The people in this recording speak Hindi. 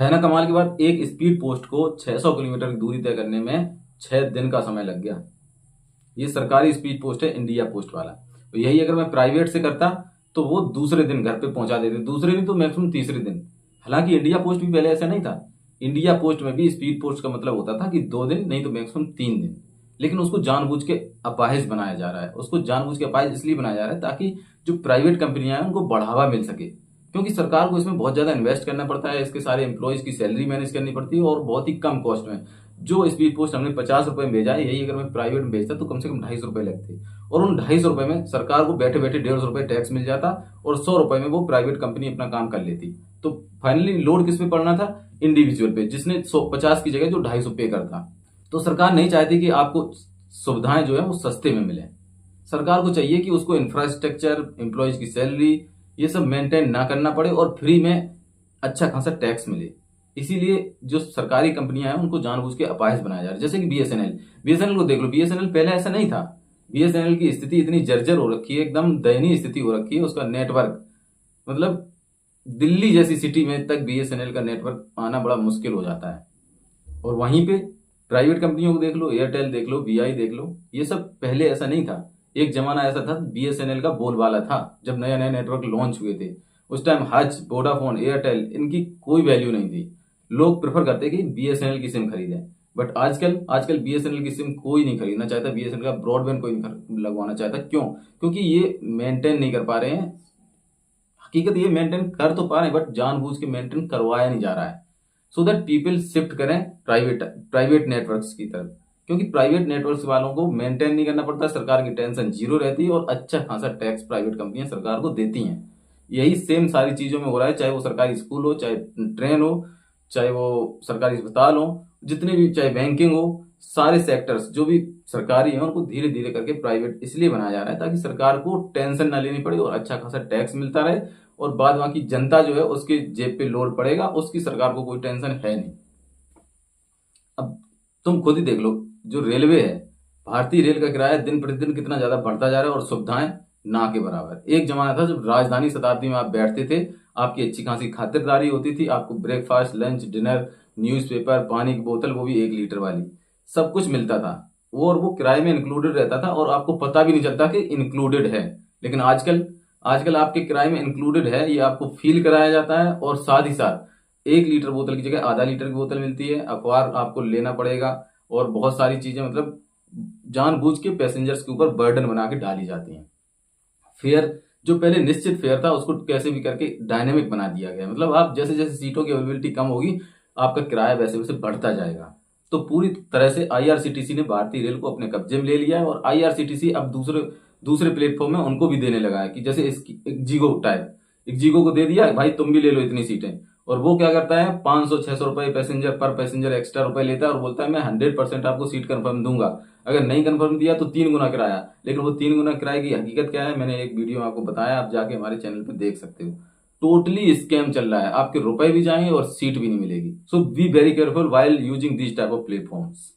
है ना कमाल की बात। एक स्पीड पोस्ट को 600 किलोमीटर की दूरी तय करने में 6 दिन का समय लग गया। ये सरकारी स्पीड पोस्ट है, इंडिया पोस्ट वाला। तो यही अगर मैं प्राइवेट से करता तो वो दूसरे दिन घर पे पहुंचा देते, दूसरे दिन तो मैक्सिमम तीसरे दिन। हालांकि इंडिया पोस्ट भी पहले ऐसा नहीं था। इंडिया पोस्ट में भी स्पीड पोस्ट का मतलब होता था कि 2 दिन नहीं तो मैक्सिमम 3 दिन। लेकिन उसको जानबूझ के अपाहिज बनाया जा रहा है। उसको जानबूझ के अपाहिज इसलिए बनाया जा रहा है ताकि जो प्राइवेट कंपनियां हैं उनको बढ़ावा मिल सके, क्योंकि सरकार को इसमें बहुत ज्यादा इन्वेस्ट करना पड़ता है, इसके सारे एम्प्लॉयज की सैलरी मैनेज करनी पड़ती है और बहुत ही कम कॉस्ट में। जो स्पीड पोस्ट हमने 50 रुपए में भेजा है, यही अगर मैं प्राइवेट में भेजता तो कम से कम 250 रुपए लगते। और उन 250 रुपए में सरकार को बैठे बैठे 150 रुपए टैक्स मिल जाता और 100 रुपए में वो प्राइवेट कंपनी अपना काम कर लेती। तो फाइनली लोड किस पे पड़ना था? इंडिविजुअल पे, जिसने 50 की जगह जो 250 पे करता। तो सरकार नहीं चाहती कि आपको सुविधाएं जो है वो सस्ते में मिले। सरकार को चाहिए कि उसको इंफ्रास्ट्रक्चर, एम्प्लॉयज की सैलरी, ये सब मेंटेन ना करना पड़े और फ्री में अच्छा खासा टैक्स मिले। इसीलिए जो सरकारी कंपनियां हैं उनको जानबूझ के अपाहिज बनाया जा रहा है। जैसे कि बीएसएनएल, बीएसएनएल को देख लो। बीएसएनएल पहले ऐसा नहीं था। बीएसएनएल की स्थिति इतनी जर्जर हो रखी है, एकदम दयनीय स्थिति हो रखी है। उसका नेटवर्क मतलब दिल्ली जैसी सिटी में तक बीएसएनएल का नेटवर्क आना बड़ा मुश्किल हो जाता है। और वहीं पे प्राइवेट कंपनियों को देख लो, एयरटेल देख लो, वीआई देख लो, ये सब पहले ऐसा नहीं था। एक जमाना ऐसा था, बीएसएनएल का बोलबाला था जब नए नए नेटवर्क लॉन्च हुए थे। उस टाइम हच, वोडाफोन, एयरटेल, इनकी कोई वैल्यू नहीं थी। लोग प्रेफर करते कि बीएसएनएल की सिम खरीदें। बट आजकल आजकल बीएसएनएल की सिम कोई नहीं खरीदना चाहता, बीएसएनएल का ब्रॉडबैंड कोई नहीं लगवाना चाहता। क्यों? क्योंकि ये मेंटेन नहीं कर पा रहे हैं। हकीकत ये मेंटेन कर तो पा रहे हैं बट जानबूझ के मेंटेन करवाया नहीं जा रहा है, सो दैट पीपल शिफ्ट करें प्राइवेट नेटवर्क्स की तरफ। क्योंकि प्राइवेट नेटवर्क्स वालों को मेंटेन नहीं करना पड़ता, सरकार की टेंशन जीरो रहती है और अच्छा खासा टैक्स प्राइवेट कंपनियां सरकार को देती हैं। यही सेम सारी चीजों में हो रहा है, चाहे वो सरकारी स्कूल हो, चाहे ट्रेन हो, चाहे वो सरकारी अस्पताल हो, जितने भी, चाहे बैंकिंग हो, सारे सेक्टर्स जो भी सरकारी हैं उनको धीरे धीरे करके प्राइवेट इसलिए बनाया जा रहा है ताकि सरकार को टेंशन ना लेनी पड़े और अच्छा खासा टैक्स मिलता रहे। और बाद बाकी जनता जो है उसके जेब पे लोड पड़ेगा, उसकी सरकार को कोई टेंशन है नहीं। अब तुम खुद ही देख लो, जो रेलवे है, भारतीय रेल का किराया दिन प्रतिदिन कितना ज्यादा बढ़ता जा रहा है और सुविधाएं ना के बराबर। एक जमाना था जब राजधानी शताब्दी में आप बैठते थे, आपकी अच्छी खासी खातिरदारी होती थी, आपको ब्रेकफास्ट, लंच, डिनर, न्यूज़पेपर, पानी की बोतल, वो भी 1 लीटर वाली, सब कुछ मिलता था। और वो किराए में इंक्लूडेड रहता था और आपको पता भी नहीं चलता कि इंक्लूडेड है। लेकिन आजकल आजकल आपके किराए में इंक्लूडेड है, ये आपको फील कराया जाता है। और साथ ही साथ 1 लीटर बोतल की जगह आधा लीटर की बोतल मिलती है, अखबार आपको लेना पड़ेगा और बहुत सारी चीजें, मतलब जानबूझ के पैसेंजर्स के ऊपर बर्डन बना के डाली जाती हैं। फेयर जो पहले निश्चित फेयर था उसको कैसे भी करके डायनेमिक बना दिया गया। मतलब आप जैसे जैसे सीटों की अवेलेबिलिटी कम होगी, आपका किराया वैसे वैसे बढ़ता जाएगा। तो पूरी तरह से आईआरसीटीसी ने भारतीय रेल को अपने कब्जे में ले लिया है और आईआरसीटीसी अब दूसरे दूसरे प्लेटफॉर्म में उनको भी देने लगा है कि जैसे इसकी इक्जिगो टाइप, इक्जिगो को दे दिया भाई तुम भी ले लो इतनी सीटें। और वो क्या करता है, 500-600 रुपए पैसेंजर पर पैसेंजर एक्स्ट्रा रुपए लेता है और बोलता है मैं 100% आपको सीट कंफर्म दूंगा। अगर नहीं कंफर्म दिया तो 3 गुना किराया। लेकिन वो 3 गुना किराए की हकीकत क्या है, मैंने एक वीडियो में आपको बताया, आप जाके हमारे चैनल पे देख सकते हो। टोटली स्कैम चल रहा है, आपके रुपए भी जाएंगे और सीट भी नहीं मिलेगी। So be very careful while using this type of platforms.